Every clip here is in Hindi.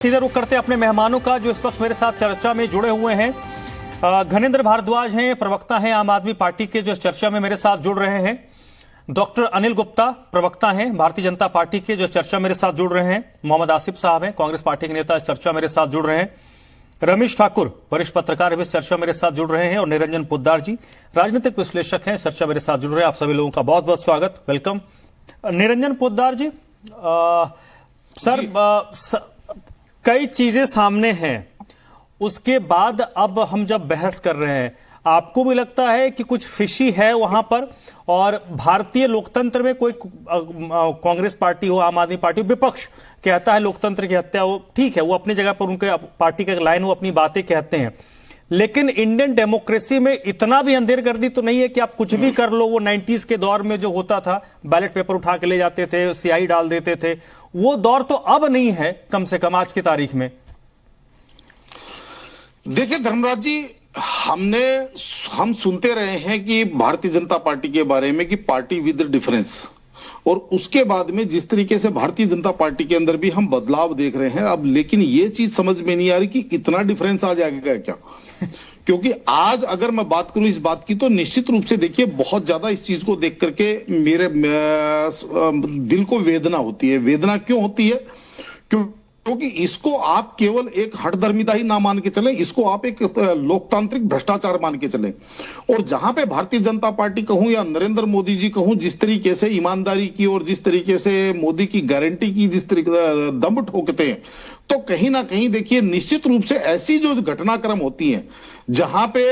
सीधे रुख करते अपने मेहमानों का जो इस वक्त मेरे साथ चर्चा में जुड़े हुए हैं। घनेंद्र भारद्वाज हैं, प्रवक्ता हैं आम आदमी पार्टी के, जो चर्चा में मेरे साथ जुड़ रहे हैं। डॉक्टर अनिल गुप्ता प्रवक्ता हैं भारतीय जनता पार्टी के, जो चर्चा मेरे साथ जुड़ रहे हैं। मोहम्मद आसिफ साहब हैं, कांग्रेस पार्टी के नेता, चर्चा मेरे साथ जुड़ रहे हैं। रमेश ठाकुर वरिष्ठ पत्रकार इस चर्चा मेरे साथ जुड़ रहे हैं। और निरंजन पोद्दार जी राजनीतिक विश्लेषक हैं, चर्चा मेरे साथ जुड़ रहे हैं। आप सभी लोगों का बहुत बहुत स्वागत, वेलकम। निरंजन पोद्दार जी, सर, कई चीजें सामने हैं, उसके बाद अब हम जब बहस कर रहे हैं, आपको भी लगता है कि कुछ फिशी है वहां पर? और भारतीय लोकतंत्र में कोई कांग्रेस पार्टी हो, आम आदमी पार्टी हो, विपक्ष कहता है लोकतंत्र की हत्या हो, ठीक है, वो अपनी जगह पर, उनके पार्टी का लाइन, वो अपनी बातें कहते हैं, लेकिन इंडियन डेमोक्रेसी में इतना भी अंधेरगर्दी तो नहीं है कि आप कुछ भी कर लो। वो 90s के दौर में जो होता था, बैलेट पेपर उठा के ले जाते थे, सियाही डाल देते थे, वो दौर तो अब नहीं है, कम से कम आज की तारीख में। देखिए धर्मराज जी, हम सुनते रहे हैं कि भारतीय जनता पार्टी के बारे में कि पार्टी विद डिफरेंस, और उसके बाद में जिस तरीके से भारतीय जनता पार्टी के अंदर भी हम बदलाव देख रहे हैं अब, लेकिन ये चीज समझ में नहीं आ रही कि इतना डिफरेंस आ जाएगा क्या। क्योंकि आज अगर मैं बात करूं इस बात की, तो निश्चित रूप से देखिए बहुत ज्यादा इस चीज को देख करके मेरे दिल को वेदना होती है। वेदना क्यों होती है? क्योंकि इसको आप केवल एक हठधर्मिता ही ना मान के चलें, इसको आप एक लोकतांत्रिक भ्रष्टाचार मान के चलें। और जहां पे भारतीय जनता पार्टी कहूं या नरेंद्र मोदी जी कहूं, जिस तरीके से ईमानदारी की और जिस तरीके से मोदी की गारंटी की जिस तरीके दम ठोकते हैं, तो कहीं ना कहीं देखिए निश्चित रूप से ऐसी जो घटनाक्रम होती हैं जहां पे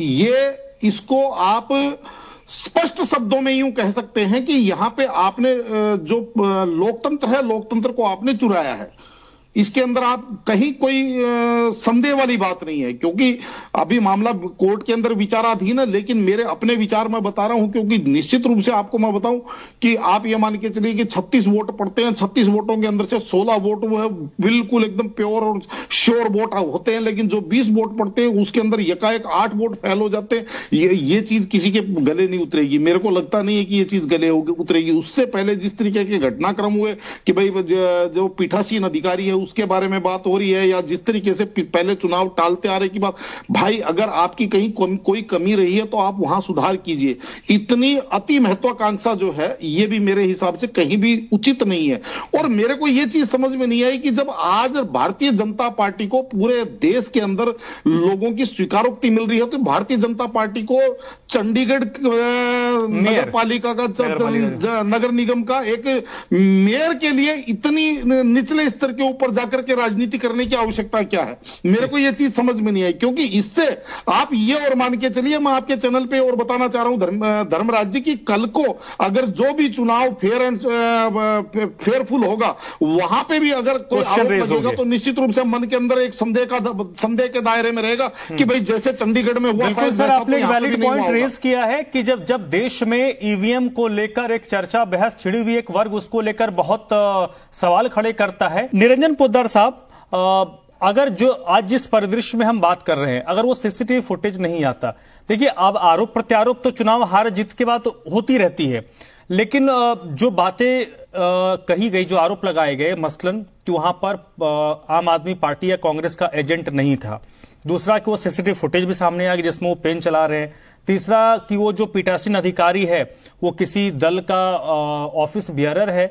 ये इसको आप स्पष्ट शब्दों में यूं कह सकते हैं कि यहां पे आपने जो लोकतंत्र है, लोकतंत्र को आपने चुराया है। इसके अंदर आप कहीं कोई संदेह वाली बात नहीं है, क्योंकि अभी मामला कोर्ट के अंदर विचाराधीन है। लेकिन मेरे अपने विचार मैं बता रहा हूं, क्योंकि निश्चित रूप से आपको मैं बताऊं कि आप ये मान के चलिए कि 36 वोट पड़ते हैं, 36 वोटों के अंदर से 16 वोट वो है बिल्कुल एकदम प्योर और श्योर वोट होते हैं, लेकिन जो 20 वोट पड़ते हैं उसके अंदर एकाएक 8 वोट फेल हो जाते हैं। ये चीज किसी के गले नहीं उतरेगी, मेरे को लगता नहीं है कि ये चीज गले उतरेगी। उससे पहले जिस तरीके के घटनाक्रम हुए कि भाई जो पीठासीन अधिकारी है उसके बारे में बात हो रही है, या जिस तरीके से पहले चुनाव टालते आ रहे की बात, भाई अगर आपकी कहीं कोई कमी रही है तो आप वहां सुधार कीजिए। इतनी अति महत्वाकांक्षा जो है ये भी मेरे हिसाब से कहीं भी उचित नहीं है। और मेरे को ये चीज समझ में नहीं आई कि जब आज भारतीय जनता पार्टी को पूरे देश के अंदर लोगों की स्वीकारोक्ति मिल रही है, तो भारतीय जनता पार्टी को चंडीगढ़ नगर पालिका का, नगर निगम का एक मेयर के लिए इतनी निचले स्तर के ऊपर जाकर के राजनीति करने की आवश्यकता क्या है? मेरे को यह चीज समझ में नहीं आई। क्योंकि इससे आप ये और मान के चलिए, मैं आपके चैनल पे और बताना चाह रहा हूं धर्मराज जी की, कल को अगर जो भी चुनाव फेयरफुल होगा, वहां पे भी अगर कोई आरोप लगेगा तो निश्चित रूप से मन के अंदर एक संदेह के दायरे में रहेगा कि भाई जैसे चंडीगढ़ में हुआ। सर, आपने एक वैलिड पॉइंट रेज किया है कि जब देश में ईवीएम को लेकर एक चर्चा बहस छिड़ी हुई, एक वर्ग उसको लेकर बहुत सवाल खड़े करता है। निरंजन पोद्दार साहब, अगर जो आज जिस परिदृश्य में हम बात कर रहे हैं, अगर वो सीसीटीवी फुटेज नहीं आता, देखिए अब आरोप प्रत्यारोप तो चुनाव हार जीत के बाद तो होती रहती है, लेकिन जो बातें कही गई, जो आरोप लगाए गए, मसलन कि वहां पर आम आदमी पार्टी या कांग्रेस का एजेंट नहीं था, दूसरा कि वो सीसीटीवी फुटेज भी सामने आ गई जिसमें वो पेन चला रहे हैं, तीसरा कि वो जो पीठासीन अधिकारी है वो किसी दल का ऑफिस बियरर है,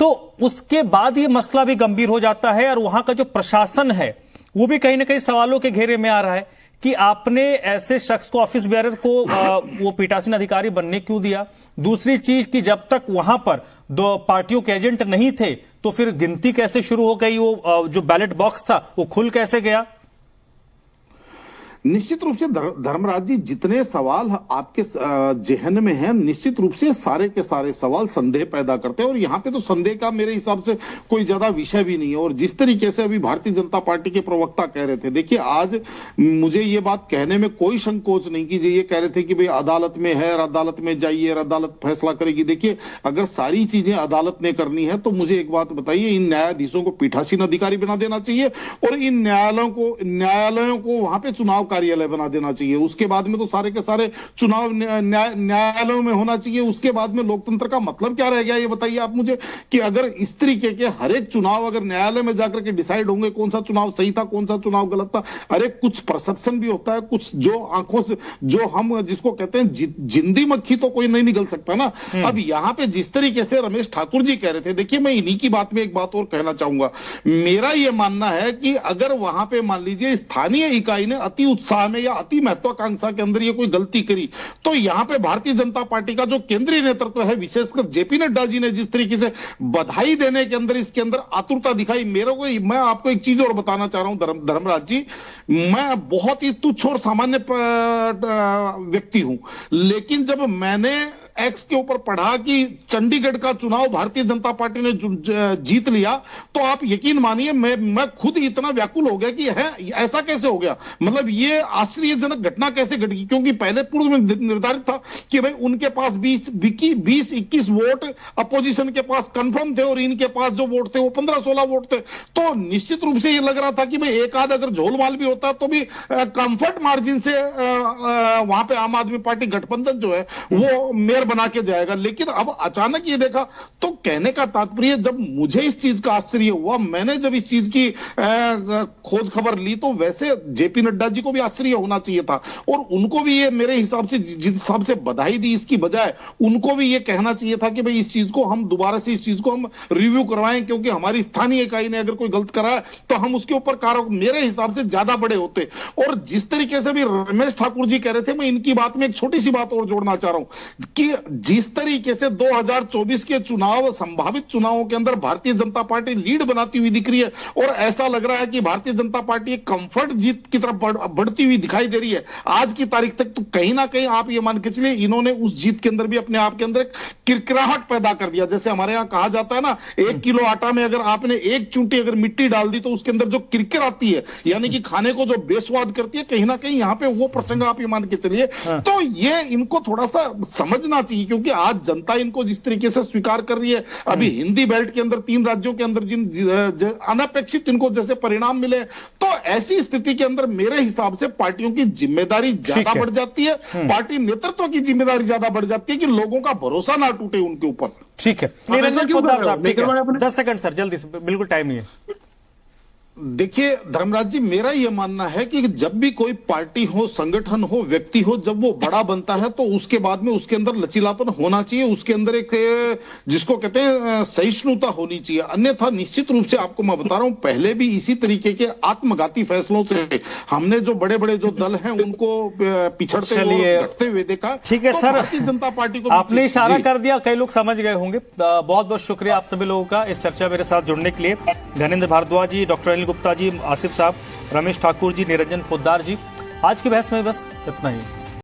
तो उसके बाद ये मसला भी गंभीर हो जाता है। और वहां का जो प्रशासन है वो भी कहीं ना कहीं सवालों के घेरे में आ रहा है कि आपने ऐसे शख्स को, ऑफिस बेयरर को वो पीठासीन अधिकारी बनने क्यों दिया। दूसरी चीज कि जब तक वहां पर दो पार्टियों के एजेंट नहीं थे तो फिर गिनती कैसे शुरू हो गई, वो जो बैलेट बॉक्स था वो खुल कैसे गया। निश्चित रूप से धर्मराज जी, जितने सवाल आपके जहन में हैं, निश्चित रूप से सारे के सारे सवाल संदेह पैदा करते हैं। और यहाँ पे तो संदेह का मेरे हिसाब से कोई ज्यादा विषय भी नहीं है। और जिस तरीके से अभी भारतीय जनता पार्टी के प्रवक्ता कह रहे थे, देखिए आज मुझे ये बात कहने में कोई संकोच नहीं की, ये कह रहे थे कि भाई अदालत में है, अदालत में जाइए, अदालत फैसला करेगी। देखिए अगर सारी चीजें अदालत ने करनी है तो मुझे एक बात बताइए, इन न्यायाधीशों को पीठासीन अधिकारी बना देना चाहिए और इन न्यायालयों को वहां पे चुनाव कार्यालय बना देना चाहिए, उसके बाद में तो सारे के सारे चुनाव न्यायालयों में होना चाहिए, उसके बाद में लोकतंत्र का मतलब क्या रह गया ये बताइए आप मुझे। कि अगर इस तरीके के हर एक चुनाव अगर न्यायालय में जाकर के डिसाइड होंगे कौन सा चुनाव सही था कौन सा चुनाव गलत था, अरे कुछ परसेप्शन भी होता है, कुछ जो आंखों से जो हम जिसको कहते हैं जिंदी मक्खी तो कोई नहीं निकल सकता ना। अब यहां पे जिस तरीके से रमेश ठाकुर जी कह रहे थे, देखिए मैं इन्हीं की बात में एक बात और कहना चाहूंगा। मेरा यह मानना है कि अगर वहां पे मान लीजिए स्थानीय इकाई ने अति उत्साह में या अति महत्वाकांक्षा के अंदर ये कोई गलती करी, तो यहां पे भारतीय जनता पार्टी का जो केंद्रीय नेतृत्व है, विशेषकर जेपी नड्डा जी ने जिस तरीके से बधाई देने के अंदर इसके अंदर आतुरता दिखाई, मेरे को मैं आपको एक चीज और बताना चाह रहा हूं धर्मराज जी, मैं बहुत ही तुच्छ और सामान्य व्यक्ति हूं, लेकिन जब मैंने एक्स के ऊपर पढ़ा कि चंडीगढ़ का चुनाव भारतीय जनता पार्टी ने जीत लिया, तो आप यकीन मानिए मैं खुद इतना व्याकुल हो गया कि है ऐसा कैसे हो गया, मतलब ये आश्चर्यजनक घटना कैसे घट गई। क्योंकि पहले पूर्व में निर्धारित था कि भाई उनके पास 20-21 वोट अपोजिशन के पास कंफर्म थे और इनके पास जो वोट थे वो 15-16 वोट थे, तो निश्चित रूप से ये लग रहा था कि भाई एक आध अगर झोलमाल भी होता तो भी कंफर्ट मार्जिन से वहां पे आम आदमी पार्टी गठबंधन जो है वो मेयर बना के जाएगा। लेकिन अब अचानक ये देखा, तो कहने का तात्पर्य जब मुझे इस चीज का आश्चर्य हुआ, मैंने जब इस चीज की खोज खबर ली, तो वैसे जेपी नड्डा जी को भी आश्चर्य होना चाहिए था और उनको भी ये मेरे हिसाब से जिस हिसाब से बधाई दी इसकी बजाय उनको भी ये कहना चाहिए था कि भाई इस चीज को हम दोबारा से इस चीज को हम रिव्यू करवाएं, क्योंकि हमारी स्थानीय इकाई ने अगर कोई गलत करा है तो हम उसके ऊपर कारक मेरे हिसाब से ज्यादा बड़े होते। और जिस तरीके से भी रमेश ठाकुर जी कह रहे थे, मैं इनकी बात में एक छोटी सी बात और जोड़ना चाह रहा हूं कि जिस तरीके से 2024 के चुनाव संभावित चुनावों के अंदर भारतीय जनता पार्टी लीड बनाती हुई दिख रही है और ऐसा लग रहा है कि भारतीय जनता पार्टी एक कंफर्ट जीत की तरफ बढ़ती हुई दिखाई दे रही है आज की तारीख तक, तो कहीं ना कहीं आप ये मान के चलिए इन्होंने उस जीत के अंदर भी अपने आप के अंदर एक किरकिराहट पैदा कर दिया। जैसे हमारे यहां कहा जाता है ना, 1 किलो आटा में अगर आपने 1 चूंटी अगर मिट्टी डाल दी तो उसके अंदर जो किरकिर आती है, यानी कि खाने को जो बेस्वाद करती है, कहीं ना कहीं यहां पे वो प्रसंग आप ये मान के चलिए। तो ये इनको थोड़ा सा समझना चाहिए, क्योंकि आज जनता इनको जिस तरीके से स्वीकार कर रही है, अभी हिंदी बेल्ट के अंदर 3 राज्यों के अंदर जिन अनपेक्षित इनको जैसे परिणाम मिले, तो ऐसी स्थिति के अंदर मेरे हिसाब से पार्टियों की जिम्मेदारी ज्यादा बढ़ जाती है, पार्टी नेतृत्व की जिम्मेदारी ज्यादा बढ़ जाती है कि लोगों का भरोसा ना टूटे उनके ऊपर। ठीक है, निरंजन पोद्दार साहब, 10 सेकंड सर, जल्दी से, बिल्कुल टाइम ही है। देखिए धर्मराज जी, मेरा यह मानना है कि जब भी कोई पार्टी हो, संगठन हो, व्यक्ति हो, जब वो बड़ा बनता है तो उसके बाद में उसके अंदर लचीलापन होना चाहिए, उसके अंदर एक जिसको कहते हैं सहिष्णुता होनी चाहिए। अन्यथा निश्चित रूप से आपको मैं बता रहा हूं, पहले भी इसी तरीके के आत्मघाती फैसलों से हमने जो बड़े बड़े जो दल हैं उनको पिछड़ते हुए घटते हुए देखा। ठीक है सर, भारतीय जनता पार्टी को आपने इशारा कर दिया, कई लोग समझ गए होंगे। बहुत बहुत शुक्रिया आप सभी लोगों का इस चर्चा मेरे साथ जुड़ने के लिए। धनेंद्र भारद्वाज जी, डॉक्टर गुप्ता जी, आसिफ साहब, रमेश ठाकुर जी, निरंजन पोद्दार जी। आज की बहस में बस इतना ही।